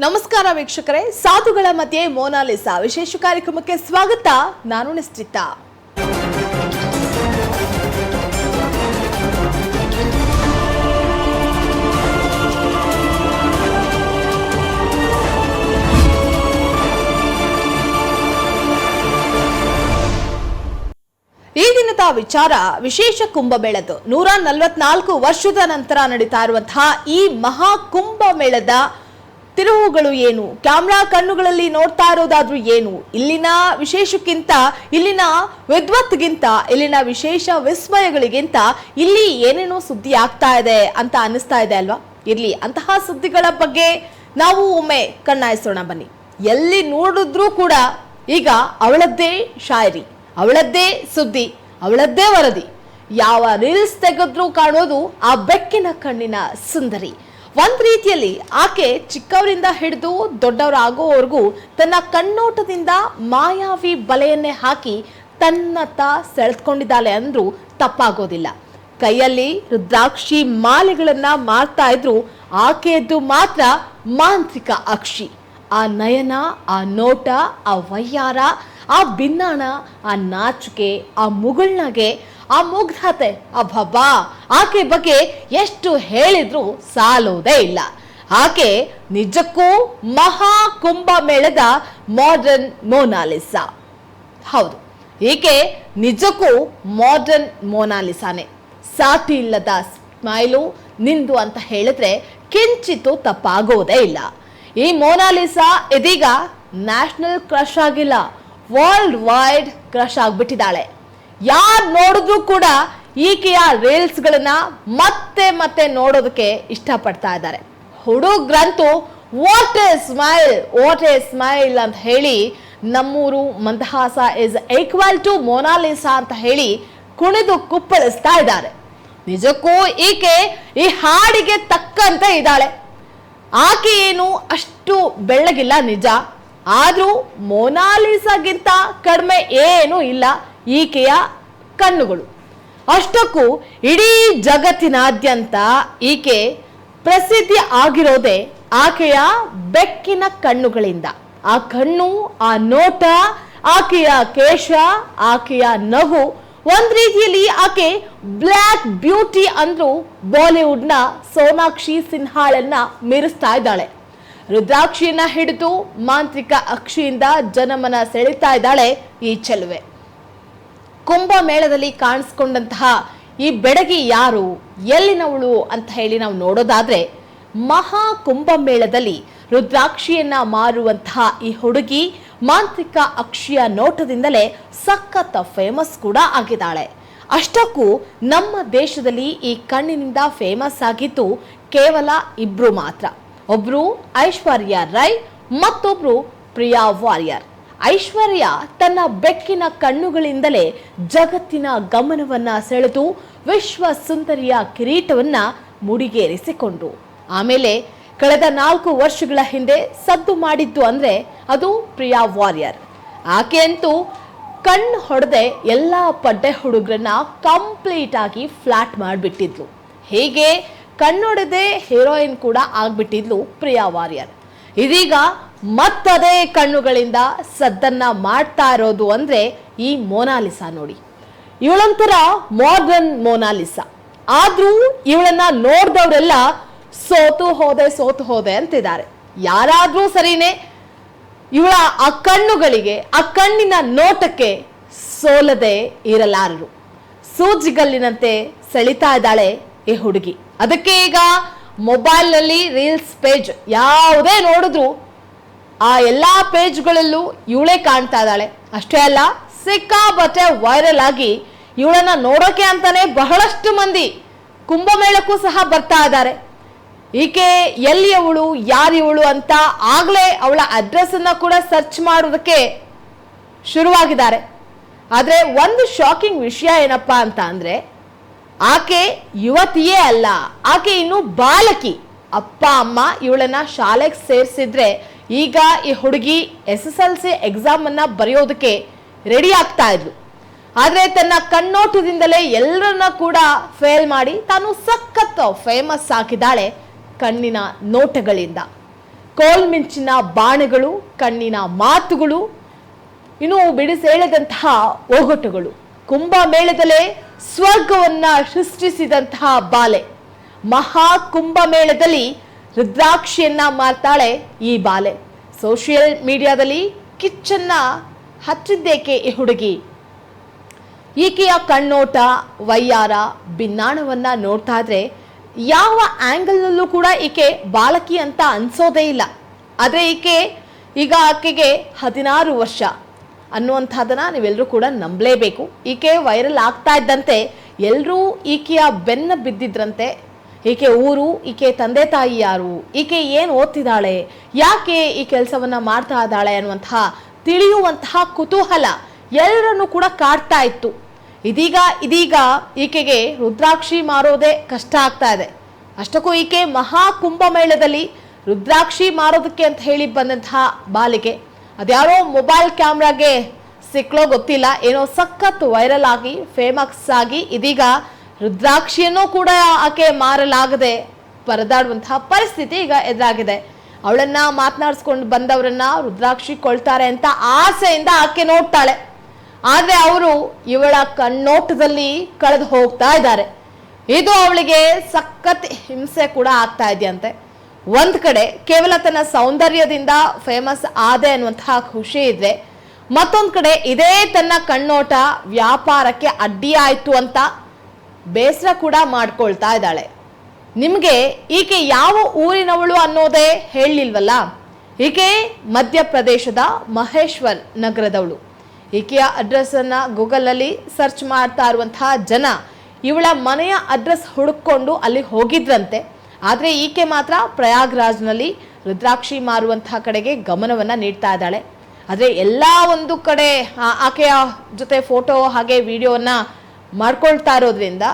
ನಮಸ್ಕಾರ ವೀಕ್ಷಕರೇ, ಸಾಧುಗಳ ಮಧ್ಯೆ ಮೋನಾಲಿಸಾ ವಿಶೇಷ ಕಾರ್ಯಕ್ರಮಕ್ಕೆ ಸ್ವಾಗತ. ನಾನು ನಿಶ್ಚಿತ. ಈ ದಿನದ ವಿಚಾರ ವಿಶೇಷ ಕುಂಭಮೇಳದ್ದು. 144 ವರ್ಷದ ನಂತರ ನಡೀತಾ ಇರುವಂತಹ ಈ ಮಹಾ ಕುಂಭಮೇಳದ ತಿರುವುಗಳು ಏನು, ಕ್ಯಾಮ್ರಾ ಕಣ್ಣುಗಳಲ್ಲಿ ನೋಡ್ತಾ ಇರೋದಾದ್ರೂ ಏನು, ಇಲ್ಲಿನ ವಿಶೇಷಕ್ಕಿಂತ, ಇಲ್ಲಿನ ವಿದ್ವತ್ಗಿಂತ, ಇಲ್ಲಿನ ವಿಶೇಷ ವಿಸ್ಮಯಗಳಿಗಿಂತ ಇಲ್ಲಿ ಏನೇನೋ ಸುದ್ದಿ ಆಗ್ತಾ ಇದೆ ಅಂತ ಅನಿಸ್ತಾ ಇದೆ ಅಲ್ವಾ? ಇರ್ಲಿ, ಅಂತಹ ಸುದ್ದಿಗಳ ಬಗ್ಗೆ ನಾವು ಒಮ್ಮೆ ಕಣ್ಣಾಯಿಸೋಣ ಬನ್ನಿ. ಎಲ್ಲಿ ನೋಡಿದ್ರೂ ಕೂಡ ಈಗ ಅವಳದ್ದೇ ಶಾಯರಿ, ಅವಳದ್ದೇ ಸುದ್ದಿ, ಅವಳದ್ದೇ ವರದಿ. ಯಾವ ರೀಲ್ಸ್ ತೆಗೆದ್ರೂ ಕಾಣೋದು ಆ ಬೆಕ್ಕಿನ ಕಣ್ಣಿನ ಸುಂದರಿ. ಒಂದ್ ರೀತಿಯಲ್ಲಿ ಆಕೆ ಚಿಕ್ಕವರಿಂದ ಹಿಡಿದು ದೊಡ್ಡವರಾಗೋವರೆಗೂ ತನ್ನ ಕಣ್ಣೋಟದಿಂದ ಮಾಯಾವಿ ಬಲೆಯನ್ನೇ ಹಾಕಿ ತನ್ನತ್ತ ಸೆಳೆದುಕೊಂಡಿದ್ದಾಳೆ ಅಂದ್ರೂ ತಪ್ಪಾಗೋದಿಲ್ಲ. ಕೈಯಲ್ಲಿ ರುದ್ರಾಕ್ಷಿ ಮಾಲೆಗಳನ್ನ ಮಾರ್ತಾ ಇದ್ರು ಆಕೆಯದ್ದು ಮಾತ್ರ ಮಾಂತ್ರಿಕ ಅಕ್ಷಿ. ಆ ನಯನ, ಆ ನೋಟ, ಆ ವಯ್ಯಾರ, ಆ ಬಿನ್ನಾಣ, ಆ ನಾಚಿಕೆ, ಆ ಮುಗುಳ್ನಗೆ, ಆ ಮುಗ್ಧತೆ, ಅಬ್ಬಬ್ಬಾ, ಆಕೆ ಬಗ್ಗೆ ಎಷ್ಟು ಹೇಳಿದ್ರು ಸಾಲೋದೇ ಇಲ್ಲ. ಆಕೆ ನಿಜಕ್ಕೂ ಮಹಾ ಕುಂಭಮೇಳದ ಮಾಡರ್ನ್ ಮೋನಾಲಿಸಾ. ಹೌದು, ಈಕೆ ನಿಜಕ್ಕೂ ಮಾಡರ್ನ್ ಮೋನಾಲಿಸಾನೆ. ಸಾಟಿ ಇಲ್ಲದ ಸ್ಮೈಲು ನಿಂದು ಅಂತ ಹೇಳಿದ್ರೆ ಕಿಂಚಿತ್ತು ತಪ್ಪಾಗೋದೇ ಇಲ್ಲ. ಈ ಮೋನಾಲಿಸಾ ಇದೀಗ ನ್ಯಾಷನಲ್ ಕ್ರಶ್ ಆಗಿಲ್ಲ, ವರ್ಲ್ಡ್ ವೈಡ್ ಕ್ರಶ್ ಆಗ್ಬಿಟ್ಟಿದ್ದಾಳೆ. ಯಾರು ನೋಡಿದ್ರು ಕೂಡ ಈಕೆಯ ರೀಲ್ಸ್ ಗಳನ್ನ ಮತ್ತೆ ಮತ್ತೆ ನೋಡೋದಕ್ಕೆ ಇಷ್ಟಪಡ್ತಾ ಇದ್ದಾರೆ. ಹುಡುಗ್ರಂತೂ what a smile, what a smile ಅಂತ ಹೇಳಿ ನಮ್ಮೂರು ಮಂದಹಾಸ ಇಸ್ ಈಕ್ವಲ್ ಟು ಮೋನಾಲಿಸಾ ಅಂತ ಹೇಳಿ ಕುಣಿದು ಕುಪ್ಪಳಿಸ್ತಾ ಇದ್ದಾರೆ. ನಿಜಕ್ಕೂ ಈಕೆ ಈ ಹಾಡಿಗೆ ತಕ್ಕಂತೆ ಇದ್ದಾಳೆ. ಆಕೆ ಏನು ಅಷ್ಟು ಬೆಳ್ಳಗಿಲ್ಲ ನಿಜ, ಆದ್ರೂ ಮೋನಾಲಿಸಾಗಿಂತ ಕಡಿಮೆ ಏನೂ ಇಲ್ಲ ಈಕೆಯ ಕಣ್ಣುಗಳು. ಅಷ್ಟಕ್ಕೂ ಇಡೀ ಜಗತ್ತಿನಾದ್ಯಂತ ಈಕೆ ಪ್ರಸಿದ್ಧಿ ಆಗಿರೋದೇ ಆಕೆಯ ಬೆಕ್ಕಿನ ಕಣ್ಣುಗಳಿಂದ. ಆ ಕಣ್ಣು, ಆ ನೋಟ, ಆಕೆಯ ಕೇಶ, ಆಕೆಯ ನಗು, ಒಂದ್ ರೀತಿಯಲ್ಲಿ ಆಕೆ ಬ್ಲ್ಯಾಕ್ ಬ್ಯೂಟಿ ಅಂದ್ರೂ ಬಾಲಿವುಡ್ನ ಸೋನಾಕ್ಷಿ ಸಿನ್ಹಾಳನ್ನ ಮೀರಿಸ್ತಾ ಇದ್ದಾಳೆ. ರುದ್ರಾಕ್ಷಿಯನ್ನ ಹಿಡಿದು ಮಾಂತ್ರಿಕ ಅಕ್ಷಿಯಿಂದ ಜನಮನ ಸೆಳೀತಾ ಇದ್ದಾಳೆ ಈ ಚೆಲುವೆ. ಕುಂಭಮೇಳದಲ್ಲಿ ಕಾಣಿಸ್ಕೊಂಡಂತಹ ಈ ಬೆಡಗಿ ಯಾರು, ಎಲ್ಲಿನವಳು ಅಂತ ಹೇಳಿ ನಾವು ನೋಡೋದಾದ್ರೆ, ಮಹಾ ಕುಂಭಮೇಳದಲ್ಲಿ ರುದ್ರಾಕ್ಷಿಯನ್ನ ಮಾರುವಂತಹ ಈ ಹುಡುಗಿ ಮಾಂತ್ರಿಕ ಅಕ್ಷಿಯ ನೋಟದಿಂದಲೇ ಸಖತ್ ಫೇಮಸ್ ಕೂಡ ಆಗಿದ್ದಾಳೆ. ಅಷ್ಟಕ್ಕೂ ನಮ್ಮ ದೇಶದಲ್ಲಿ ಈ ಕಣ್ಣಿನಿಂದ ಫೇಮಸ್ ಆಗಿದ್ದು ಕೇವಲ ಇಬ್ರು ಮಾತ್ರ. ಒಬ್ರು ಐಶ್ವರ್ಯ ರೈ, ಮತ್ತೊಬ್ರು ಪ್ರಿಯಾ ವಾರಿಯರ್. ಐಶ್ವರ್ಯ ತನ್ನ ಬೆಕ್ಕಿನ ಕಣ್ಣುಗಳಿಂದಲೇ ಜಗತ್ತಿನ ಗಮನವನ್ನ ಸೆಳೆದು ವಿಶ್ವ ಸುಂದರಿಯ ಕಿರೀಟವನ್ನ ಮುಡಿಗೇರಿಸಿಕೊಂಡು ಆಮೇಲೆ ಕಳೆದ 4 ವರ್ಷಗಳ ಹಿಂದೆ ಸದ್ದು ಮಾಡಿದ್ದು ಅಂದ್ರೆ ಅದು ಪ್ರಿಯಾ ವಾರಿಯರ್. ಆಕೆ ಅಂತೂ ಕಣ್ಣು ಹೊಡೆದೆ ಎಲ್ಲಾ ಪಡ್ಡೆ ಹುಡುಗರನ್ನ ಕಂಪ್ಲೀಟ್ ಆಗಿ ಫ್ಲಾಟ್ ಮಾಡಿಬಿಟ್ಟಿದ್ಲು. ಹೀಗೆ ಕಣ್ಣೊಡೆದೆ ಹೀರೋಯಿನ್ ಕೂಡ ಆಗ್ಬಿಟ್ಟಿದ್ಲು ಪ್ರಿಯಾ ವಾರಿಯರ್. ಇದೀಗ ಮತ್ತದೇ ಕಣ್ಣುಗಳಿಂದ ಸದ್ದನ್ನ ಮಾಡ್ತಾ ಇರೋದು ಅಂದ್ರೆ ಈ ಮೋನಾಲಿಸಾ ನೋಡಿ. ಇವಳೊಂಥರ ಮಾಡರ್ನ್ ಮೋನಾಲಿಸಾ. ಆದ್ರೂ ಇವಳನ್ನ ನೋಡ್ದವ್ರೆಲ್ಲ ಸೋತು ಹೋದೆ ಅಂತಿದ್ದಾರೆ. ಯಾರಾದ್ರೂ ಸರಿನೇ, ಇವಳ ಆ ಕಣ್ಣುಗಳಿಗೆ, ಆ ಕಣ್ಣಿನ ನೋಟಕ್ಕೆ ಸೋಲದೆ ಇರಲಾರರು. ಸೂಜಿಗಲ್ಲಿನಂತೆ ಸೆಳಿತಾ ಇದ್ದಾಳೆ ಈ ಹುಡುಗಿ. ಅದಕ್ಕೆ ಈಗ ಮೊಬೈಲ್ ನಲ್ಲಿ ರೀಲ್ಸ್ ಪೇಜ್ ಯಾವುದೇ ನೋಡಿದ್ರು ಆ ಎಲ್ಲಾ ಪೇಜ್ಗಳಲ್ಲೂ ಇವಳೇ ಕಾಣ್ತಾ ಇದ್ದಾಳೆ. ಅಷ್ಟೇ ಅಲ್ಲ, ಸಿಕ್ಕಾಬಟ್ಟೆ ವೈರಲ್ ಆಗಿ ಇವಳನ್ನ ನೋಡೋಕೆ ಅಂತಾನೆ ಬಹಳಷ್ಟು ಮಂದಿ ಕುಂಭಮೇಳಕ್ಕೂ ಸಹ ಬರ್ತಾ ಇದ್ದಾರೆ. ಈಕೆ ಎಲ್ಲಿಯವಳು, ಯಾರಿವಳು ಅಂತ ಆಗ್ಲೇ ಅವಳ ಅಡ್ರೆಸ್ ಅನ್ನ ಕೂಡ ಸರ್ಚ್ ಮಾಡೋದಕ್ಕೆ ಶುರುವಾಗಿದ್ದಾರೆ. ಆದ್ರೆ ಒಂದು ಶಾಕಿಂಗ್ ವಿಷಯ ಏನಪ್ಪಾ ಅಂತ ಅಂದ್ರೆ, ಆಕೆ ಯುವತಿಯೇ ಅಲ್ಲ, ಆಕೆ ಇನ್ನು ಬಾಲಕಿ. ಅಪ್ಪ ಅಮ್ಮ ಇವಳನ್ನ ಶಾಲೆಗೆ ಸೇರಿಸಿದ್ರೆ ಈಗ ಈ ಹುಡುಗಿ SSLC ಎಕ್ಸಾಮ್ ಅನ್ನ ಬರೆಯೋದಕ್ಕೆ ರೆಡಿ ಆಗ್ತಾ ಇದ್ಲು. ಆದ್ರೆ ತನ್ನ ಕಣ್ಣೋಟದಿಂದಲೇ ಎಲ್ಲರನ್ನ ಕೂಡ ಫೇಲ್ ಮಾಡಿ ತಾನು ಸಖತ್ ಫೇಮಸ್ ಆಗಿದ್ದಾಳೆ ಕಣ್ಣಿನ ನೋಟಗಳಿಂದ. ಕೋಲ್ಮಿಂಚಿನ ಬಾಣಗಳು, ಕಣ್ಣಿನ ಮಾತುಗಳು, ಇನ್ನು ಬಿಡಿಸೇಳದಂತಹ ಒಗಟುಗಳು. ಕುಂಭಮೇಳದಲ್ಲೇ ಸ್ವರ್ಗವನ್ನ ಸೃಷ್ಟಿಸಿದಂತಹ ಬಾಲೆ. ಮಹಾ ಕುಂಭಮೇಳದಲ್ಲಿ ರುದ್ರಾಕ್ಷಿಯನ್ನ ಮಾರ್ತಾಳೆ ಈ ಬಾಲೆ. ಸೋಷಿಯಲ್ ಮೀಡಿಯಾದಲ್ಲಿ ಕಿಚ್ಚನ್ನ ಹಚ್ಚಿದ್ದೇಕೆ ಈ ಹುಡುಗಿ? ಈಕೆಯ ಕಣ್ಣೋಟ, ವಯ್ಯಾರ, ಭಿನ್ನಾಣವನ್ನ ನೋಡ್ತಾ ಇದ್ರೆ ಯಾವ ಆಂಗಲ್ನಲ್ಲೂ ಕೂಡ ಈಕೆ ಬಾಲಕಿ ಅಂತ ಅನ್ಸೋದೇ ಇಲ್ಲ. ಆದರೆ ಆಕೆಗೆ 16 ವರ್ಷ ಅನ್ನುವಂಥದ್ದನ್ನ ನೀವೆಲ್ಲರೂ ಕೂಡ ನಂಬಲೇಬೇಕು. ಈಕೆ ವೈರಲ್ ಆಗ್ತಾ ಇದ್ದಂತೆ ಎಲ್ಲರೂ ಈಕೆಯ ಬೆನ್ನ ಬಿದ್ದಿದ್ರಂತೆ. ಈಕೆ ಊರು, ಈಕೆ ತಂದೆ ತಾಯಿ ಯಾರು, ಈಕೆ ಏನು ಓದ್ತಿದ್ದಾಳೆ, ಯಾಕೆ ಈ ಕೆಲಸವನ್ನ ಮಾಡ್ತಾ ಇದ್ದಾಳೆ ಅನ್ನುವಂತಹ ತಿಳಿಯುವಂತಹ ಕುತೂಹಲ ಎಲ್ಲರನ್ನು ಕೂಡ ಕಾಡ್ತಾ ಇತ್ತು. ಇದೀಗ ಈಕೆಗೆ ರುದ್ರಾಕ್ಷಿ ಮಾರೋದೇ ಕಷ್ಟ ಆಗ್ತಾ ಇದೆ. ಅಷ್ಟಕ್ಕೂ ಈಕೆ ಮಹಾ ಕುಂಭಮೇಳದಲ್ಲಿ ರುದ್ರಾಕ್ಷಿ ಮಾರೋದಕ್ಕೆ ಅಂತ ಹೇಳಿ ಬಂದಂತಹ ಬಾಲಿಕೆ ಅದ್ಯಾರೋ ಮೊಬೈಲ್ ಕ್ಯಾಮ್ರಾಗೆ ಸಿಕ್ಲೋ ಗೊತ್ತಿಲ್ಲ, ಏನೋ ಸಖತ್ ವೈರಲ್ ಆಗಿ ಫೇಮಸ್ ಆಗಿ ಇದೀಗ ರುದ್ರಾಕ್ಷಿಯನ್ನು ಕೂಡ ಆಕೆ ಮಾರಲಾಗದೆ ಪರದಾಡುವಂತಹ ಪರಿಸ್ಥಿತಿ ಈಗ ಎದುರಾಗಿದೆ. ಅವಳನ್ನ ಮಾತನಾಡಿಸ್ಕೊಂಡು ಬಂದವರನ್ನ ರುದ್ರಾಕ್ಷಿ ಕೊಳ್ತಾರೆ ಅಂತ ಆಸೆಯಿಂದ ಆಕೆ ನೋಡ್ತಾಳೆ. ಆದ್ರೆ ಅವರು ಇವಳ ಕಣ್ಣೋಟದಲ್ಲಿ ಕಳೆದು ಹೋಗ್ತಾ ಇದ್ದಾರೆ. ಇದು ಅವಳಿಗೆ ಸಖತ್ ಹಿಂಸೆ ಕೂಡ ಆಗ್ತಾ ಇದೆಯಂತೆ. ಒಂದ್ ಕಡೆ ಕೇವಲ ತನ್ನ ಸೌಂದರ್ಯದಿಂದ ಫೇಮಸ್ ಆದೆ ಅನ್ನುವಂತಹ ಖುಷಿ ಇದ್ರೆ, ಮತ್ತೊಂದ್ ಕಡೆ ಇದೇ ತನ್ನ ಕಣ್ಣೋಟ ವ್ಯಾಪಾರಕ್ಕೆ ಅಡ್ಡಿ ಆಯ್ತು ಅಂತ ಬೇಸರ ಕೂಡ ಮಾಡ್ಕೊಳ್ತಾ ಇದ್ದಾಳೆ. ನಿಮ್ಗೆ ಈಕೆ ಯಾವ ಊರಿನವಳು ಅನ್ನೋದೇ ಹೇಳಿಲ್ವಲ್ಲ. ಈಕೆ ಮಧ್ಯಪ್ರದೇಶದ ಮಹೇಶ್ವರ್ ನಗರದವಳು. ಈಕೆಯ ಅಡ್ರೆಸ್ ಅನ್ನ ಗೂಗಲ್ ಅಲ್ಲಿ ಸರ್ಚ್ ಮಾಡ್ತಾ ಇರುವಂತಹ ಜನ ಇವಳ ಮನೆಯ ಅಡ್ರೆಸ್ ಹುಡುಕೊಂಡು ಅಲ್ಲಿ ಹೋಗಿದ್ರಂತೆ. ಆದ್ರೆ ಈಕೆ ಮಾತ್ರ ಪ್ರಯಾಗ್ರಾಜ್ನಲ್ಲಿ ರುದ್ರಾಕ್ಷಿ ಮಾರುವಂತಹ ಕಡೆಗೆ ಗಮನವನ್ನ ನೀಡ್ತಾ ಇದ್ದಾಳೆ. ಆದ್ರೆ ಎಲ್ಲ ಒಂದು ಕಡೆ ಆಕೆಯ ಜೊತೆ ಫೋಟೋ ಹಾಗೆ ವಿಡಿಯೋವನ್ನ ಮಾಡ್ಕೊಳ್ತಾ ಇರೋದ್ರಿಂದ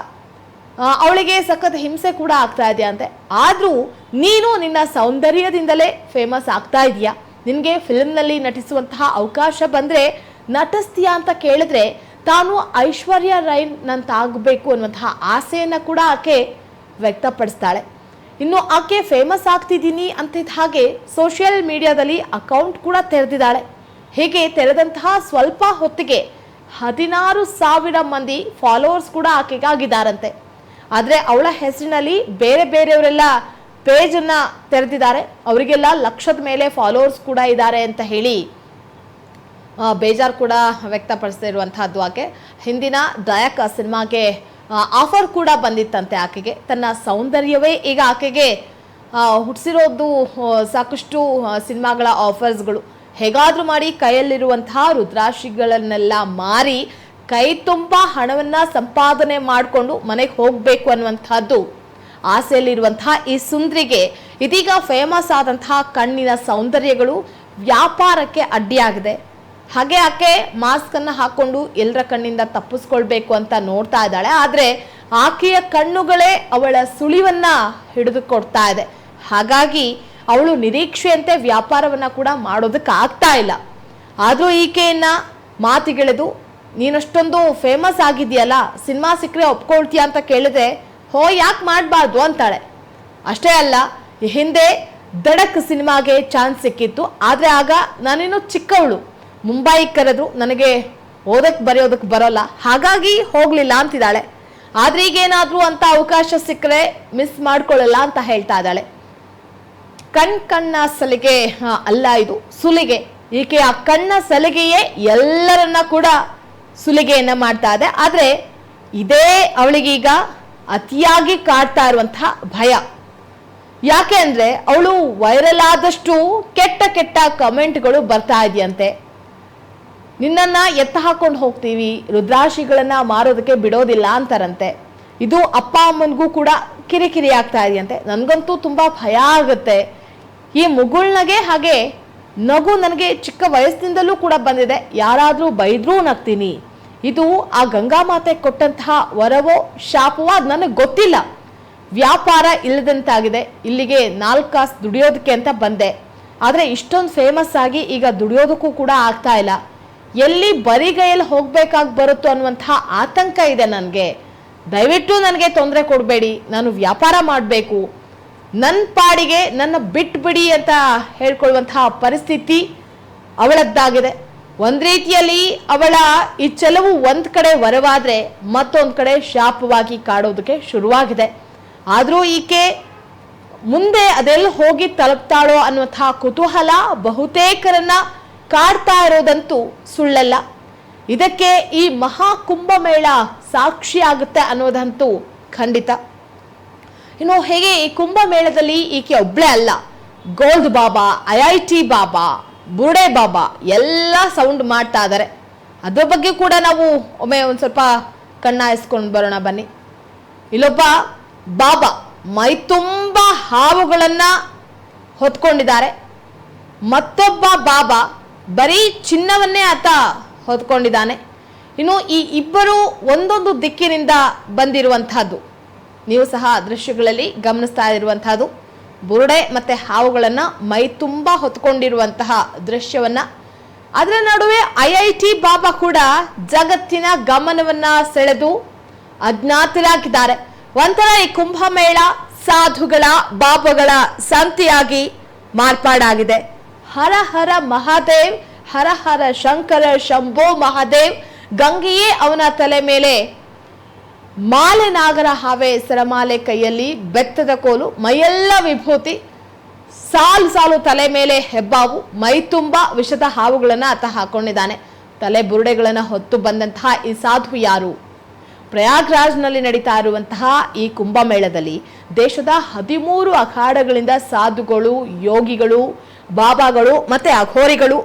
ಅವಳಿಗೆ ಸಖತ್ ಹಿಂಸೆ ಕೂಡ ಆಗ್ತಾ ಇದೆಯಂತೆ. ಆದ್ರೂ ನೀನು ನಿನ್ನ ಸೌಂದರ್ಯದಿಂದಲೇ ಫೇಮಸ್ ಆಗ್ತಾ ಇದೀಯಾ, ನಿನ್ಗೆ ಫಿಲ್ಮ್ನಲ್ಲಿ ನಟಿಸುವಂತಹ ಅವಕಾಶ ಬಂದ್ರೆ ನಟಿಸ್ತೀಯಾ ಅಂತ ಕೇಳಿದ್ರೆ ತಾನು ಐಶ್ವರ್ಯ ರೈ ನಂತಾಗಬೇಕು ಅನ್ನುವಂತಹ ಆಸೆಯನ್ನ ಕೂಡ ಆಕೆ ವ್ಯಕ್ತಪಡಿಸ್ತಾಳೆ. ಇನ್ನು ಆಕೆ ಫೇಮಸ್ ಆಗ್ತಿದ್ದೀನಿ ಅಂತಿದ್ದ ಹಾಗೆ ಸೋಷಿಯಲ್ ಮೀಡಿಯಾದಲ್ಲಿ ಅಕೌಂಟ್ ಕೂಡ ತೆರೆದಿದ್ದಾಳೆ. ಹೀಗೆ ತೆರೆದಂತಹ ಸ್ವಲ್ಪ ಹೊತ್ತಿಗೆ 16,000 ಮಂದಿ ಫಾಲೋವರ್ಸ್ ಕೂಡ ಆಕೆಗಾಗಿದ್ದಾರಂತೆ. ಆದ್ರೆ ಅವಳ ಹೆಸರಿನಲ್ಲಿ ಬೇರೆಯವರೆಲ್ಲ ಪೇಜ್ ಅನ್ನ ತೆರೆದಿದ್ದಾರೆ. ಅವರಿಗೆಲ್ಲ ಲಕ್ಷದ ಮೇಲೆ ಫಾಲೋವರ್ಸ್ ಕೂಡ ಇದ್ದಾರೆ ಅಂತ ಹೇಳಿ ಬೇಜಾರು ಕೂಡ ವ್ಯಕ್ತಪಡಿಸ್ತಾ ಇರುವಂತಹದ್ದು ಆಕೆ. ಹಿಂದಿನ ದಯಕ ಸಿನಿಮಾಗೆ ಆಫರ್ ಕೂಡ ಬಂದಿತ್ತಂತೆ ಆಕೆಗೆ. ತನ್ನ ಸೌಂದರ್ಯವೇ ಈಗ ಆಕೆಗೆ ಹುಟ್ಟಿಸಿರೋದು ಸಾಕಷ್ಟು ಸಿನಿಮಾಗಳ ಆಫರ್ಸ್ಗಳು. ಹೇಗಾದ್ರೂ ಮಾಡಿ ಕೈಯಲ್ಲಿರುವಂತಹ ರುದ್ರಾಕ್ಷಿಗಳನ್ನೆಲ್ಲ ಮಾರಿ ಕೈ ತುಂಬ ಹಣವನ್ನ ಸಂಪಾದನೆ ಮಾಡಿಕೊಂಡು ಮನೆಗೆ ಹೋಗಬೇಕು ಅನ್ನುವಂಥದ್ದು ಆಸೆಯಲ್ಲಿರುವಂತಹ ಈ ಸುಂದ್ರಿಗೆ ಇದೀಗ ಫೇಮಸ್ ಆದಂತಹ ಕಣ್ಣಿನ ಸೌಂದರ್ಯಗಳು ವ್ಯಾಪಾರಕ್ಕೆ ಅಡ್ಡಿಯಾಗಿದೆ. ಹಾಗೆ ಆಕೆ ಮಾಸ್ಕ್ ಅನ್ನ ಹಾಕೊಂಡು ಎಲ್ಲರ ಕಣ್ಣಿಂದ ತಪ್ಪಿಸ್ಕೊಳ್ಬೇಕು ಅಂತ ನೋಡ್ತಾ ಇದ್ದಾಳೆ. ಆದ್ರೆ ಆಕೆಯ ಕಣ್ಣುಗಳೇ ಅವಳ ಸುಳಿವನ್ನ ಹಿಡಿದುಕೊಡ್ತಾ ಇದೆ. ಹಾಗಾಗಿ ಅವಳು ನಿರೀಕ್ಷೆಯಂತೆ ವ್ಯಾಪಾರವನ್ನ ಕೂಡ ಮಾಡೋದಕ್ಕೆ ಆಗ್ತಾ ಇಲ್ಲ. ಆದ್ರೂ ಈಕೆಯನ್ನ ಮಾತಿಗೆಳೆದು ನೀನಷ್ಟೊಂದು ಫೇಮಸ್ ಆಗಿದೆಯಲ್ಲ, ಸಿನಿಮಾ ಸಿಕ್ಕರೆ ಒಪ್ಕೊಳ್ತೀಯ ಅಂತ ಕೇಳಿದ್ರೆ ಯಾಕೆ ಮಾಡಬಾರ್ದು ಅಂತಾಳೆ. ಅಷ್ಟೇ ಅಲ್ಲ, ಹಿಂದೆ ದಡಕ್ ಸಿನಿಮಾಗೆ ಚಾನ್ಸ್ ಸಿಕ್ಕಿತ್ತು. ಆದ್ರೆ ಆಗ ನಾನಿನ್ನು ಚಿಕ್ಕವಳು, ಮುಂಬೈ ಕರೆದ್ರು, ನನಗೆ ಓದಕ್ಕೆ ಬರೆಯೋದಕ್ಕೆ ಬರೋಲ್ಲ, ಹಾಗಾಗಿ ಹೋಗ್ಲಿಲ್ಲ ಅಂತಿದ್ದಾಳೆ. ಆದ್ರೆ ಈಗೇನಾದ್ರೂ ಅಂತ ಅವಕಾಶ ಸಿಕ್ಕರೆ ಮಿಸ್ ಮಾಡ್ಕೊಳ್ಳಲ್ಲ ಅಂತ ಹೇಳ್ತಾ ಇದ್ದಾಳೆ. ಕಣ್ಣ ಸಲಿಗೆ ಅಲ್ಲ, ಇದು ಸುಲಿಗೆ. ಈಕೆಯ ಕಣ್ಣ ಸಲಿಗೆಯೇ ಎಲ್ಲರನ್ನ ಕೂಡ ಸುಲಿಗೆಯನ್ನ ಮಾಡ್ತಾ ಇದೆ. ಆದ್ರೆ ಇದೇ ಅವಳಿಗೀಗ ಅತಿಯಾಗಿ ಕಾಡ್ತಾ ಇರುವಂತಹ ಭಯ. ಯಾಕೆ ಅಂದ್ರೆ ಅವಳು ವೈರಲ್ ಆದಷ್ಟು ಕೆಟ್ಟ ಕಮೆಂಟ್ಗಳು ಬರ್ತಾ ಇದೆಯಂತೆ. ನಿನ್ನನ್ನ ಎತ್ತ ಹಾಕೊಂಡು ಹೋಗ್ತೀವಿ, ರುದ್ರಾಕ್ಷಿಗಳನ್ನ ಮಾರೋದಕ್ಕೆ ಬಿಡೋದಿಲ್ಲ ಅಂತಾರಂತೆ. ಇದು ಅಪ್ಪ ಅಮ್ಮನಿಗೂ ಕೂಡ ಕಿರಿಕಿರಿ ಆಗ್ತಾ ಇದೆಯಂತೆ. ನನಗಂತೂ ತುಂಬಾ ಭಯ ಆಗುತ್ತೆ. ಈ ಮುಗುಳ್ನಗೆ ಹಾಗೆ ನಗು ನನಗೆ ಚಿಕ್ಕ ವಯಸ್ಸಿನಿಂದಲೂ ಕೂಡ ಬಂದಿದೆ. ಯಾರಾದ್ರೂ ಬೈದ್ರೂ ನಗ್ತೀನಿ. ಇದು ಆ ಗಂಗಾ ಮಾತೆ ಕೊಟ್ಟಂತಹ ವರವೋ ಶಾಪವೋ ಅದು ನನಗೆ ಗೊತ್ತಿಲ್ಲ. ವ್ಯಾಪಾರ ಇಲ್ಲದಂತಾಗಿದೆ. ಇಲ್ಲಿಗೆ 4 ಕಾಸು ದುಡಿಯೋದಕ್ಕೆ ಅಂತ ಬಂದೆ. ಆದ್ರೆ ಇಷ್ಟೊಂದು ಫೇಮಸ್ ಆಗಿ ಈಗ ದುಡಿಯೋದಕ್ಕೂ ಕೂಡ ಆಗ್ತಾ ಇಲ್ಲ. ಎಲ್ಲಿ ಬರಿಗೈಯಲ್ಲಿ ಹೋಗ್ಬೇಕಾಗಿ ಬರುತ್ತೋ ಅನ್ನುವಂತಹ ಆತಂಕ ಇದೆ ನನಗೆ. ದಯವಿಟ್ಟು ನನಗೆ ತೊಂದರೆ ಕೊಡಬೇಡಿ, ನಾನು ವ್ಯಾಪಾರ ಮಾಡಬೇಕು. ನನ್ನ ಪಾಡಿಗೆ ನನ್ನ ಬಿಟ್ಬಿಡಿ ಅಂತ ಹೇಳ್ಕೊಳ್ಳುವಂತಹ ಪರಿಸ್ಥಿತಿ ಅವಳದ್ದಾಗಿದೆ. ಒಂದು ರೀತಿಯಲ್ಲಿ ಅವಳ ಈ ಚೆಲವು ಒಂದ್ ಕಡೆ ವರವಾದ್ರೆ ಮತ್ತೊಂದು ಕಡೆ ಶಾಪವಾಗಿ ಕಾಡೋದಕ್ಕೆ ಶುರುವಾಗಿದೆ. ಆದರೂ ಈಕೆ ಮುಂದೆ ಅದೆಲ್ಲ ಹೋಗಿ ತಲುಪ್ತಾಳೋ ಅನ್ನುವಂತಹ ಕುತೂಹಲ ಬಹುತೇಕರನ್ನ ಕಾಡ್ತಾ ಇರೋದಂತೂ ಸುಳ್ಳಲ್ಲ. ಇದಕ್ಕೆ ಈ ಮಹಾಕುಂಭಮೇಳ ಸಾಕ್ಷಿಯಾಗುತ್ತೆ ಅನ್ನೋದಂತೂ ಖಂಡಿತ. ಇನ್ನು ಹೇಗೆ ಈ ಕುಂಭಮೇಳದಲ್ಲಿ ಈಕೆ ಒಬ್ಳೆ ಅಲ್ಲ, ಗೋಲ್ಡ್ ಬಾಬಾ, IIT ಬಾಬಾ, ಬುರುಡೆ ಬಾಬಾ ಎಲ್ಲ ಸೌಂಡ್ ಮಾಡ್ತಾ ಇದ್ದಾರೆ. ಅದ್ರ ಬಗ್ಗೆ ಕೂಡ ನಾವು ಒಮ್ಮೆ ಒಂದು ಸ್ವಲ್ಪ ಕಣ್ಣಾಯಿಸ್ಕೊಂಡು ಬರೋಣ ಬನ್ನಿ. ಇಲ್ಲೊಬ್ಬ ಬಾಬಾ ಮೈ ತುಂಬ ಹಾವುಗಳನ್ನ ಹೊತ್ಕೊಂಡಿದ್ದಾರೆ. ಮತ್ತೊಬ್ಬ ಬಾಬಾ ಬರೀ ಚಿನ್ನವನ್ನೇ ಆತ ಹೊತ್ಕೊಂಡಿದ್ದಾನೆ. ಇನ್ನು ಈ ಇಬ್ಬರು ಒಂದೊಂದು ದಿಕ್ಕಿನಿಂದ ಬಂದಿರುವಂತಹದ್ದು ನೀವು ಸಹ ದೃಶ್ಯಗಳಲ್ಲಿ ಗಮನಿಸ್ತಾ ಇರುವಂತಹದ್ದು. ಬುರುಡೆ ಮತ್ತೆ ಹಾವುಗಳನ್ನ ಮೈ ತುಂಬ ಹೊತ್ಕೊಂಡಿರುವಂತಹ ದೃಶ್ಯವನ್ನ. ಅದರ ನಡುವೆ IIT ಬಾಬಾ ಕೂಡ ಜಗತ್ತಿನ ಗಮನವನ್ನ ಸೆಳೆದು ಅಜ್ಞಾತರಾಗಿದ್ದಾರೆ. ಒಂಥರ ಈ ಕುಂಭಮೇಳ ಸಾಧುಗಳ ಬಾಬಾಗಳ ಸಂತೆಯಾಗಿ ಮಾರ್ಪಾಡಾಗಿದೆ. ಹರ ಹರ ಮಹಾದೇವ್, ಹರ ಹರ ಶಂಕರ ಶಂಭೋ ಮಹಾದೇವ್. ಗಂಗೆಯೇ ಅವನ ತಲೆ ಮೇಲೆ, ಮಾಲೆ ನಾಗರ ಹಾವೆ ಸರಮಾಲೆ ಕೈಯಲ್ಲಿ ಬೆತ್ತದ ಕೋಲು, ಮೈಯೆಲ್ಲ ವಿಭೂತಿ, ಸಾಲು ಸಾಲು ತಲೆ ಮೇಲೆ ಹೆಬ್ಬಾವು, ಮೈ ತುಂಬ ವಿಷದ ಹಾವುಗಳನ್ನ ಆತ ಹಾಕೊಂಡಿದ್ದಾನೆ. ತಲೆ ಬುರುಡೆಗಳನ್ನ ಹೊತ್ತು ಬಂದಂತಹ ಈ ಸಾಧು ಯಾರು? ಪ್ರಯಾಗ್ರಾಜ್ನಲ್ಲಿ ನಡೀತಾ ಇರುವಂತಹ ಈ ಕುಂಭಮೇಳದಲ್ಲಿ ದೇಶದ 13 ಅಖಾಡಗಳಿಂದ ಸಾಧುಗಳು, ಯೋಗಿಗಳು, ಬಾಬಾಗಳು ಮತ್ತೆ ಅಘೋರಿಗಳು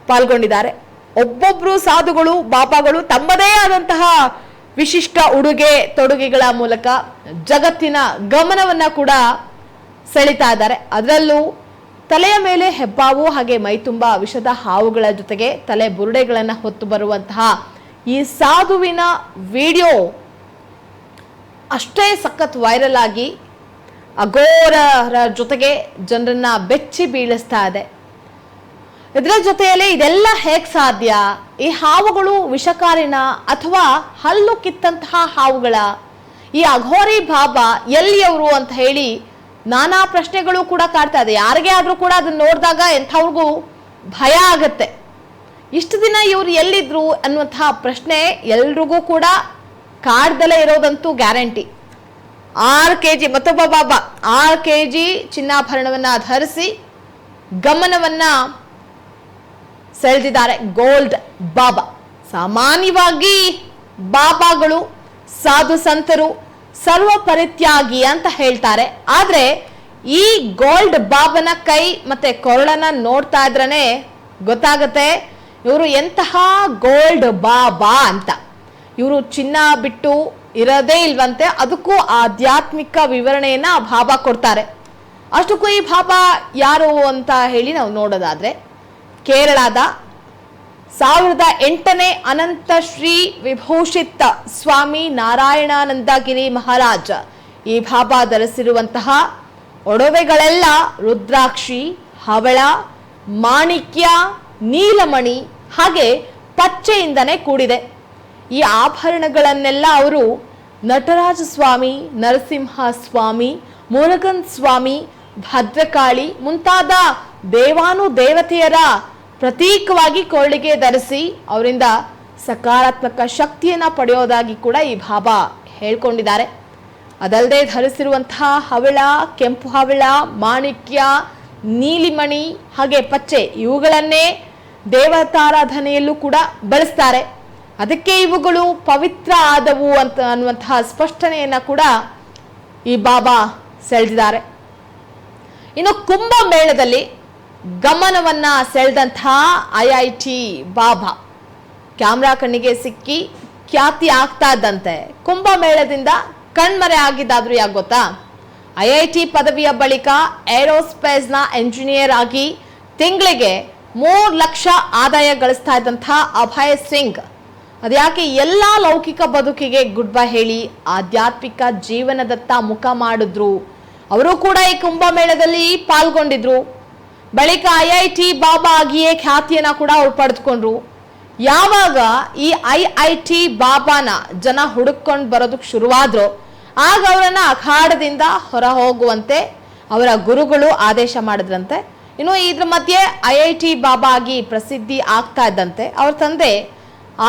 ಪಾಲ್ಗೊಂಡಿದ್ದಾರೆ. ಒಬ್ಬೊಬ್ರು ಸಾಧುಗಳು, ಬಾಬಾಗಳು ತಮ್ಮದೇ ಆದಂತಹ ವಿಶಿಷ್ಟ ಉಡುಗೆ ತೊಡುಗೆಗಳ ಮೂಲಕ ಜಗತ್ತಿನ ಗಮನವನ್ನ ಕೂಡ ಸೆಳಿತಾ ಇದ್ದಾರೆ. ಅದರಲ್ಲೂ ತಲೆಯ ಮೇಲೆ ಹೆಬ್ಬಾವು ಹಾಗೆ ಮೈ ತುಂಬ ವಿಷದ ಹಾವುಗಳ ಜೊತೆಗೆ ತಲೆ ಬುರುಡೆಗಳನ್ನ ಹೊತ್ತು ಬರುವಂತಹ ಈ ಸಾಧುವಿನ ವಿಡಿಯೋ ಅಷ್ಟೇ ಸಖತ್ ವೈರಲ್ ಆಗಿ ಅಘೋರರ ಜೊತೆಗೆ ಜನರನ್ನ ಬೆಚ್ಚಿ ಬೀಳಿಸ್ತಾ ಇದೆ. ಇದರ ಜೊತೆಯಲ್ಲಿ ಇದೆಲ್ಲ ಹೇಗ್ ಸಾಧ್ಯ? ಈ ಹಾವುಗಳು ವಿಷಕಾರಿನ ಅಥವಾ ಹಲ್ಲು ಕಿತ್ತಂತಹ ಹಾವುಗಳ? ಈ ಅಘೋರಿ ಬಾಬಾ ಎಲ್ಲಿಯವರು ಅಂತ ಹೇಳಿ ನಾನಾ ಪ್ರಶ್ನೆಗಳು ಕೂಡ ಕಾಡ್ತಾ ಇದೆ. ಯಾರಿಗೇ ಆದ್ರೂ ಕೂಡ ಅದನ್ನ ನೋಡಿದಾಗ ಎಂಥವ್ರಿಗೂ ಭಯ ಆಗತ್ತೆ. ಇಷ್ಟು ದಿನ ಇವ್ರು ಎಲ್ಲಿದ್ರು ಅನ್ನುವಂತಹ ಪ್ರಶ್ನೆ ಎಲ್ರಿಗೂ ಕೂಡ ಕಾಡ್ದಲೇ ಇರೋದಂತೂ ಗ್ಯಾರಂಟಿ. 6 kg ಮತ್ತೊಬ್ಬ ಬಾಬಾ 6 kg ಚಿನ್ನಾಭರಣವನ್ನ ಧರಿಸಿ ಗಮನವನ್ನ ಸೆಳೆದಿದ್ದಾರೆ. ಗೋಲ್ಡ್ ಬಾಬಾ. ಸಾಮಾನ್ಯವಾಗಿ ಬಾಬಾಗಳು, ಸಾಧು ಸಂತರು ಸರ್ವ ಪರಿತ್ಯಾಗಿ ಅಂತ ಹೇಳ್ತಾರೆ. ಆದ್ರೆ ಈ ಗೋಲ್ಡ್ ಬಾಬನ ಕೈ ಮತ್ತೆ ಕೊರಳನ್ನ ನೋಡ್ತಾ ಇದ್ರನೆ ಗೊತ್ತಾಗತ್ತೆ ಇವರು ಎಂತಹ ಗೋಲ್ಡ್ ಬಾಬಾ ಅಂತ. ಇವರು ಚಿನ್ನ ಬಿಟ್ಟು ಇರೋದೇ ಇಲ್ವಂತೆ. ಅದಕ್ಕೂ ಆಧ್ಯಾತ್ಮಿಕ ವಿವರಣೆಯನ್ನ ಬಾಬಾ ಕೊಡ್ತಾರೆ. ಅಷ್ಟಕ್ಕೂ ಈ ಬಾಬಾ ಯಾರು ಅಂತ ಹೇಳಿ ನಾವು ನೋಡೋದಾದ್ರೆ ಕೇರಳದ 1008ನೇ ಅನಂತ ಶ್ರೀ ವಿಭೂಷಿತ ಸ್ವಾಮಿ ನಾರಾಯಣಾನಂದಗಿರಿ ಮಹಾರಾಜ ಈ ಬಾಬಾ ಧರಿಸಿರುವಂತಹ ಒಡವೆಗಳೆಲ್ಲ ರುದ್ರಾಕ್ಷಿ, ಹವಳ, ಮಾಣಿಕ್ಯ, ನೀಲಮಣಿ ಹಾಗೆ ಪಚ್ಚೆಯಿಂದನೇ ಕೂಡಿದೆ. ಈ ಆಭರಣಗಳನ್ನೆಲ್ಲ ಅವರು ನಟರಾಜ ಸ್ವಾಮಿ, ನರಸಿಂಹ ಸ್ವಾಮಿ, ಮುರುಗನ್ ಸ್ವಾಮಿ, ಭದ್ರಕಾಳಿ ಮುಂತಾದ ದೇವಾನು ದೇವತೆಯರ ಪ್ರತೀಕವಾಗಿ ಕೊರಳಿಗೆ ಧರಿಸಿ ಅವರಿಂದ ಸಕಾರಾತ್ಮಕ ಶಕ್ತಿಯನ್ನ ಪಡೆಯೋದಾಗಿ ಕೂಡ ಈ ಬಾಬಾ ಹೇಳ್ಕೊಂಡಿದ್ದಾರೆ. ಅದಲ್ಲದೆ ಧರಿಸಿರುವಂತಹ ಹವಳ, ಕೆಂಪು ಹವಳ, ಮಾಣಿಕ್ಯ, ನೀಲಿಮಣಿ ಹಾಗೆ ಪಚ್ಚೆ ಇವುಗಳನ್ನೇ ದೇವತಾರಾಧನೆಯಲ್ಲೂ ಕೂಡ ಬಳಸ್ತಾರೆ. ಅದಕ್ಕೆ ಇವುಗಳು ಪವಿತ್ರ ಆದವು ಅಂತ ಅನ್ನುವಂತಹ ಸ್ಪಷ್ಟನೆಯನ್ನ ಕೂಡ ಈ ಬಾಬಾ ಸೆಳೆದಿದ್ದಾರೆ. ಇನ್ನು ಕುಂಭಮೇಳದಲ್ಲಿ ಗಮನವನ್ನ ಸೆಳೆದಂತಹ IIT ಬಾಬಾ ಕ್ಯಾಮ್ರಾ ಕಣ್ಣಿಗೆ ಸಿಕ್ಕಿ ಖ್ಯಾತಿ ಆಗ್ತಾ ಇದ್ದಂತೆ ಕುಂಭಮೇಳದಿಂದ ಕಣ್ಮರೆ ಆಗಿದ್ದಾದ್ರೂ ಯಾಕೆ ಗೊತ್ತಾ? IIT ಪದವಿಯ ಬಳಿಕ ಏರೋಸ್ಪೇಸ್ನ ಎಂಜಿನಿಯರ್ ಆಗಿ ತಿಂಗಳಿಗೆ 3 ಲಕ್ಷ ಆದಾಯ ಗಳಿಸ್ತಾ ಇದ್ದಂತಹ ಅಭಯ್ ಸಿಂಗ್ ಅದ್ಯಾಕೆ ಎಲ್ಲ ಲೌಕಿಕ ಬದುಕಿಗೆ ಗುಡ್ ಬೈ ಹೇಳಿ ಆಧ್ಯಾತ್ಮಿಕ ಜೀವನದತ್ತ ಮುಖ ಮಾಡಿದ್ರು. ಅವರು ಕೂಡ ಈ ಕುಂಭಮೇಳದಲ್ಲಿ ಪಾಲ್ಗೊಂಡಿದ್ರು. ಬಳಿಕ IIT ಬಾಬಾ ಆಗಿಯೇ ಖ್ಯಾತಿಯನ್ನ ಕೂಡ ಅವ್ರು ಪಡೆದುಕೊಂಡ್ರು. ಯಾವಾಗ ಈ IIT ಬಾಬಾನ ಜನ ಹುಡುಕೊಂಡು ಬರೋದಕ್ಕೆ ಶುರುವಾದ್ರು ಆಗ ಅವರನ್ನ ಅಖಾಡದಿಂದ ಹೊರ ಹೋಗುವಂತೆ ಅವರ ಗುರುಗಳು ಆದೇಶ ಮಾಡಿದ್ರಂತೆ. ಇನ್ನು ಇದ್ರ ಮಧ್ಯೆ IIT ಬಾಬಾ ಆಗಿ ಪ್ರಸಿದ್ಧಿ ಆಗ್ತಾ ಇದ್ದಂತೆ ಅವ್ರ ತಂದೆ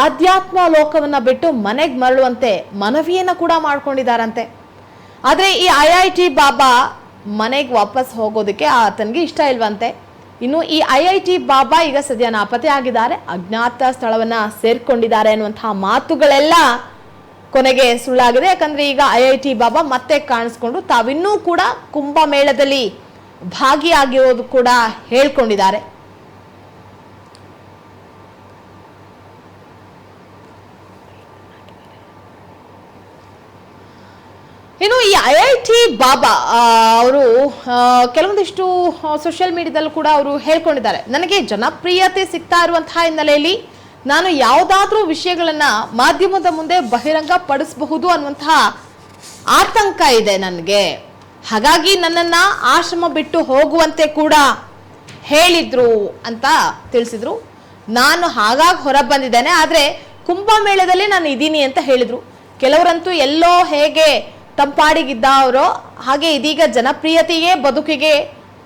ಆಧ್ಯಾತ್ಮ ಲೋಕವನ್ನ ಬಿಟ್ಟು ಮನೆಗೆ ಮರಳುವಂತೆ ಮನವಿಯನ್ನ ಕೂಡ ಮಾಡ್ಕೊಂಡಿದ್ದಾರಂತೆ. ಆದರೆ ಈ IIT ಬಾಬಾ ಮನೆಗೆ ವಾಪಸ್ ಹೋಗೋದಕ್ಕೆ ಆತನಿಗೆ ಇಷ್ಟ ಇಲ್ವಂತೆ. ಇನ್ನು ಈ IIT ಬಾಬಾ ಈಗ ಸದ್ಯ ನಾಪತ್ತೆ ಆಗಿದ್ದಾರೆ, ಅಜ್ಞಾತ ಸ್ಥಳವನ್ನ ಸೇರ್ಕೊಂಡಿದ್ದಾರೆ ಅನ್ನುವಂತಹ ಮಾತುಗಳೆಲ್ಲ ಕೊನೆಗೆ ಸುಳ್ಳಾಗಿದೆ. ಯಾಕಂದ್ರೆ ಈಗ IIT ಬಾಬಾ ಮತ್ತೆ ಕಾಣಿಸ್ಕೊಂಡು ತಾವಿನ್ನೂ ಕೂಡ ಕುಂಭಮೇಳದಲ್ಲಿ ಭಾಗಿಯಾಗಿರೋದು ಕೂಡ ಹೇಳ್ಕೊಂಡಿದ್ದಾರೆ. ಇನ್ನು ಈ IIT ಬಾಬಾ ಅವರು ಕೆಲವೊಂದಿಷ್ಟು ಸೋಷಿಯಲ್ ಮೀಡಿಯಾದಲ್ಲೂ ಕೂಡ ಅವರು ಹೇಳ್ಕೊಂಡಿದ್ದಾರೆ, ನನಗೆ ಜನಪ್ರಿಯತೆ ಸಿಗ್ತಾ ಇರುವಂತಹ ಹಿನ್ನೆಲೆಯಲ್ಲಿ ನಾನು ಯಾವುದಾದ್ರೂ ವಿಷಯಗಳನ್ನ ಮಾಧ್ಯಮದ ಮುಂದೆ ಬಹಿರಂಗ ಪಡಿಸಬಹುದು ಅನ್ನುವಂತಹ ಆತಂಕ ಇದೆ ನನಗೆ. ಹಾಗಾಗಿ ನನ್ನನ್ನ ಆಶ್ರಮ ಬಿಟ್ಟು ಹೋಗುವಂತೆ ಕೂಡ ಹೇಳಿದ್ರು ಅಂತ ತಿಳಿಸಿದ್ರು. ನಾನು ಹಾಗಾಗಿ ಹೊರ ಬಂದಿದ್ದೇನೆ, ಆದರೆ ಕುಂಭಮೇಳದಲ್ಲಿ ನಾನು ಇದ್ದೀನಿ ಅಂತ ಹೇಳಿದ್ರು. ಕೆಲವರಂತೂ ಎಲ್ಲೋ ಹೇಗೆ ತಂಪಾಡಿಗಿದ್ದವರೋ ಹಾಗೆ ಇದೀಗ ಜನಪ್ರಿಯತೆಯೇ ಬದುಕಿಗೆ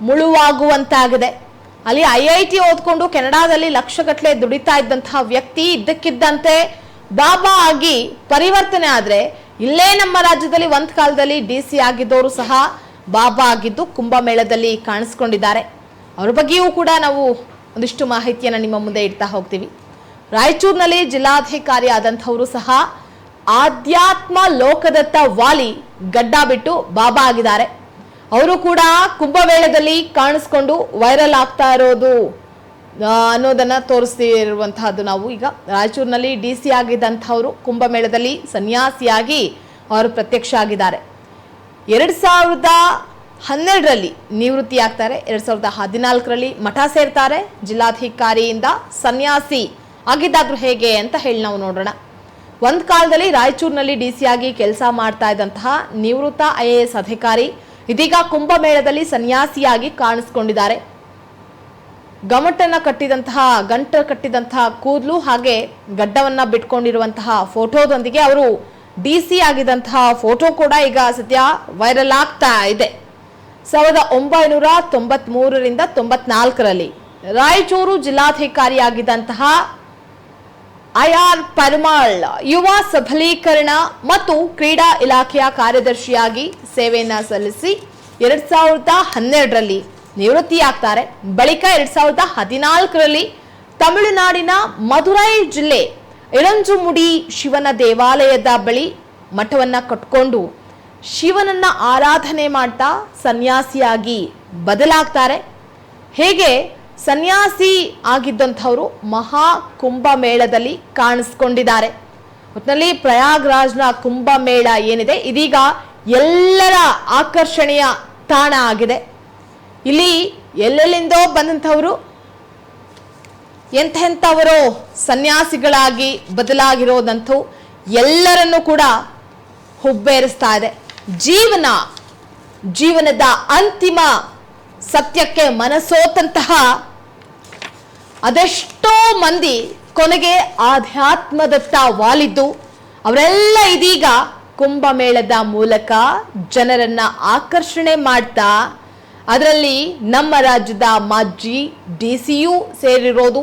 ಮುಳುವಾಗುವಂತಾಗಿದೆ. ಅಲ್ಲಿ IIT ಓದ್ಕೊಂಡು ಕೆನಡಾದಲ್ಲಿ ಲಕ್ಷಗಟ್ಟಲೆ ದುಡಿತಾ ಇದ್ದಂತಹ ವ್ಯಕ್ತಿ ಇದ್ದಕ್ಕಿದ್ದಂತೆ ಬಾಬಾ ಆಗಿ ಪರಿವರ್ತನೆ ಆದ್ರೆ, ಇಲ್ಲೇ ನಮ್ಮ ರಾಜ್ಯದಲ್ಲಿ ಒಂದ್ ಕಾಲದಲ್ಲಿ DC ಆಗಿದ್ದವರು ಸಹ ಬಾಬಾ ಆಗಿದ್ದು ಕುಂಭಮೇಳದಲ್ಲಿ ಕಾಣಿಸ್ಕೊಂಡಿದ್ದಾರೆ. ಅವ್ರ ಬಗ್ಗೆಯೂ ಕೂಡ ನಾವು ಒಂದಿಷ್ಟು ಮಾಹಿತಿಯನ್ನು ನಿಮ್ಮ ಮುಂದೆ ಇಡ್ತಾ ಹೋಗ್ತೀವಿ. ರಾಯಚೂರಿನಲ್ಲಿ ಜಿಲ್ಲಾಧಿಕಾರಿ ಆದಂಥವರು ಸಹ ಆಧ್ಯಾತ್ಮ ಲೋಕದತ್ತ ವಾಲಿ ಗಡ್ಡ ಬಿಟ್ಟು ಬಾಬಾ ಆಗಿದ್ದಾರೆ. ಅವರು ಕೂಡ ಕುಂಭಮೇಳದಲ್ಲಿ ಕಾಣಿಸ್ಕೊಂಡು ವೈರಲ್ ಆಗ್ತಾ ಇರೋದು ಅನ್ನೋದನ್ನ ತೋರಿಸ್ತಿರುವಂತಹದ್ದು ನಾವು ಈಗ ರಾಯಚೂರಿನಲ್ಲಿ DC ಆಗಿದ್ದಂಥವರು ಕುಂಭಮೇಳದಲ್ಲಿ ಸನ್ಯಾಸಿಯಾಗಿ ಅವರು ಪ್ರತ್ಯಕ್ಷ ಆಗಿದ್ದಾರೆ. 2012ರಲ್ಲಿ ನಿವೃತ್ತಿ ಆಗ್ತಾರೆ. 2014ರಲ್ಲಿ ಮಠ ಸೇರ್ತಾರೆ. ಜಿಲ್ಲಾಧಿಕಾರಿಯಿಂದ ಸನ್ಯಾಸಿ ಆಗಿದ್ದಾದ್ರೂ ಹೇಗೆ ಅಂತ ಹೇಳಿ ನಾವು ನೋಡೋಣ. ಒಂದ್ ಕಾಲದಲ್ಲಿ ರಾಯಚೂರಿನಲ್ಲಿ DC ಆಗಿ ಕೆಲಸ ಮಾಡ್ತಾ ಇದ್ದಂತಹ ನಿವೃತ್ತ IAS ಅಧಿಕಾರಿ ಇದೀಗ ಕುಂಭಮೇಳದಲ್ಲಿ ಸನ್ಯಾಸಿಯಾಗಿ ಕಾಣಿಸ್ಕೊಂಡಿದ್ದಾರೆ. ಗಂಟ ಕಟ್ಟಿದಂತಹ ಕೂದಲು ಹಾಗೆ ಗಡ್ಡವನ್ನ ಬಿಟ್ಕೊಂಡಿರುವಂತಹ ಫೋಟೋದೊಂದಿಗೆ ಅವರು DC ಆಗಿದ್ದಂತಹ ಫೋಟೋ ಕೂಡ ಈಗ ಸದ್ಯ ವೈರಲ್ ಆಗ್ತಾ ಇದೆ. 1993ರಿಂದ 94ರಲ್ಲಿ ರಾಯಚೂರು ಜಿಲ್ಲಾಧಿಕಾರಿಯಾಗಿದ್ದಂತಹ IR ಪರಮಾಳ್ ಯುವ ಸಬಲೀಕರಣ ಮತ್ತು ಕ್ರೀಡಾ ಇಲಾಖೆಯ ಕಾರ್ಯದರ್ಶಿಯಾಗಿ ಸೇವೆಯನ್ನ ಸಲ್ಲಿಸಿ 2012ರಲ್ಲಿ ನಿವೃತ್ತಿಯಾಗ್ತಾರೆ. ಬಳಿಕ 2014ರಲ್ಲಿ ತಮಿಳುನಾಡಿನ ಮಧುರೈ ಜಿಲ್ಲೆ ಇಳಂಜುಮುಡಿ ಶಿವನ ದೇವಾಲಯದ ಬಳಿ ಮಠವನ್ನ ಕಟ್ಕೊಂಡು ಶಿವನನ್ನ ಆರಾಧನೆ ಮಾಡ್ತಾ ಸನ್ಯಾಸಿಯಾಗಿ ಬದಲಾಗ್ತಾರೆ. ಹೇಗೆ ಸನ್ಯಾಸಿ ಆಗಿದ್ದಂಥವರು ಮಹಾ ಕುಂಭಮೇಳದಲ್ಲಿ ಕಾಣಿಸ್ಕೊಂಡಿದ್ದಾರೆ. ಒಟ್ಟಿನಲ್ಲಿ ಪ್ರಯಾಗ್ರಾಜ್ನ ಕುಂಭಮೇಳ ಏನಿದೆ ಇದೀಗ ಎಲ್ಲರ ಆಕರ್ಷಣೆಯ ತಾಣ ಆಗಿದೆ. ಇಲ್ಲಿ ಎಲ್ಲೆಲ್ಲಿಂದೋ ಬಂದಂಥವರು ಎಂಥೆಂಥವರು ಸನ್ಯಾಸಿಗಳಾಗಿ ಬದಲಾಗಿರೋದಂತೂ ಎಲ್ಲರನ್ನೂ ಕೂಡ ಹುಬ್ಬೇರಿಸ್ತಾ ಇದೆ. ಜೀವನದ ಅಂತಿಮ ಸತ್ಯಕ್ಕೆ ಮನಸೋತಂತಹ ಅದೆಷ್ಟೋ ಮಂದಿ ಕೊನೆಗೆ ಆಧ್ಯಾತ್ಮದತ್ತ ವಾಲಿದ್ದು ಅವರೆಲ್ಲ ಇದೀಗ ಕುಂಭಮೇಳದ ಮೂಲಕ ಜನರನ್ನ ಆಕರ್ಷಣೆ ಮಾಡ್ತಾ ಅದರಲ್ಲಿ ನಮ್ಮ ರಾಜ್ಯದ ಮಾಜಿ DCಯೂ ಸೇರಿರೋದು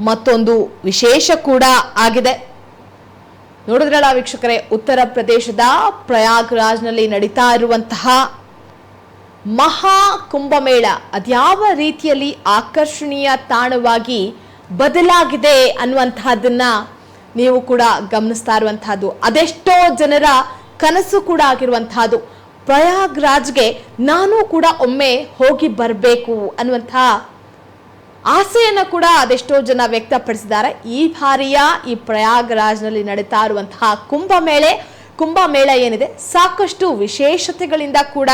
ಮತ್ತೊಂದು ವಿಶೇಷ ಕೂಡ ಆಗಿದೆ. ನೋಡಿದ್ರಲ್ಲ ವೀಕ್ಷಕರೇ, ಉತ್ತರ ಪ್ರದೇಶದ ಪ್ರಯಾಗ್ರಾಜ್ನಲ್ಲಿ ನಡೀತಾ ಇರುವಂತಹ ಮಹಾ ಕುಂಭಮೇಳ ಅದ್ಯಾವ ರೀತಿಯಲ್ಲಿ ಆಕರ್ಷಣೀಯ ತಾಣವಾಗಿ ಬದಲಾಗಿದೆ ಅನ್ನುವಂತಹದನ್ನ ನೀವು ಕೂಡ ಗಮನಿಸ್ತಾ ಇರುವಂತಹದ್ದು. ಅದೆಷ್ಟೋ ಜನರ ಕನಸು ಕೂಡ ಆಗಿರುವಂತಹದ್ದು. ಪ್ರಯಾಗ್ರಾಜ್ಗೆ ನಾನು ಕೂಡ ಒಮ್ಮೆ ಹೋಗಿ ಬರಬೇಕು ಅನ್ನುವಂತಹ ಆಸೆಯನ್ನು ಕೂಡ ಅದೆಷ್ಟೋ ಜನ ವ್ಯಕ್ತಪಡಿಸಿದ್ದಾರೆ. ಈ ಬಾರಿಯ ಈ ಪ್ರಯಾಗ್ರಾಜ್ನಲ್ಲಿ ನಡೀತಾ ಇರುವಂತಹ ಕುಂಭಮೇಳ ಏನಿದೆ ಸಾಕಷ್ಟು ವಿಶೇಷತೆಗಳಿಂದ ಕೂಡ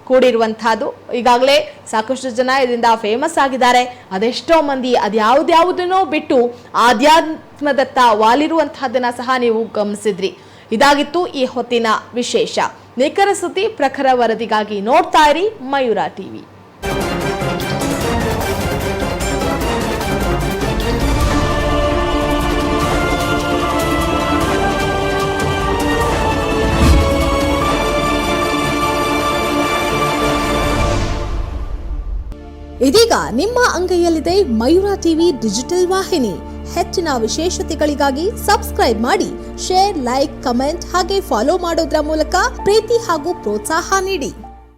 ಕೂಡಿರುವಂತಹದ್ದು. ಈಗಾಗಲೇ ಸಾಕಷ್ಟು ಜನ ಇದರಿಂದ ಫೇಮಸ್ ಆಗಿದ್ದಾರೆ. ಅದೆಷ್ಟೋ ಮಂದಿ ಅದ್ಯಾವುದ್ಯಾವುದನ್ನೋ ಬಿಟ್ಟು ಆಧ್ಯಾತ್ಮದತ್ತ ವಾಲಿರುವಂತಹದನ್ನ ಸಹ ನೀವು ಗಮನಿಸಿದ್ರಿ. ಇದಾಗಿತ್ತು ಈ ಹೊತ್ತಿನ ವಿಶೇಷ. ನಿಖರ ಸುದ್ದಿ ಪ್ರಖರ ವರದಿಗಾಗಿ ನೋಡ್ತಾ ಇರಿ ಮಯೂರ ಟಿವಿ. ಇದೀಗ ನಿಮ್ಮ ಅಂಗೈಯಲ್ಲಿದೆ ಮಯೂರ ಟಿವಿ ಡಿಜಿಟಲ್ ವಾಹಿನಿ. ಹೆಚ್ಚಿನ ವಿಶೇಷತೆಗಳಿಗಾಗಿ ಸಬ್ಸ್ಕ್ರೈಬ್ ಮಾಡಿ, ಶೇರ್, ಲೈಕ್, ಕಮೆಂಟ್ ಹಾಗೆ ಫಾಲೋ ಮಾಡೋದ್ರ ಮೂಲಕ ಪ್ರೀತಿ ಹಾಗೂ ಪ್ರೋತ್ಸಾಹ ನೀಡಿ.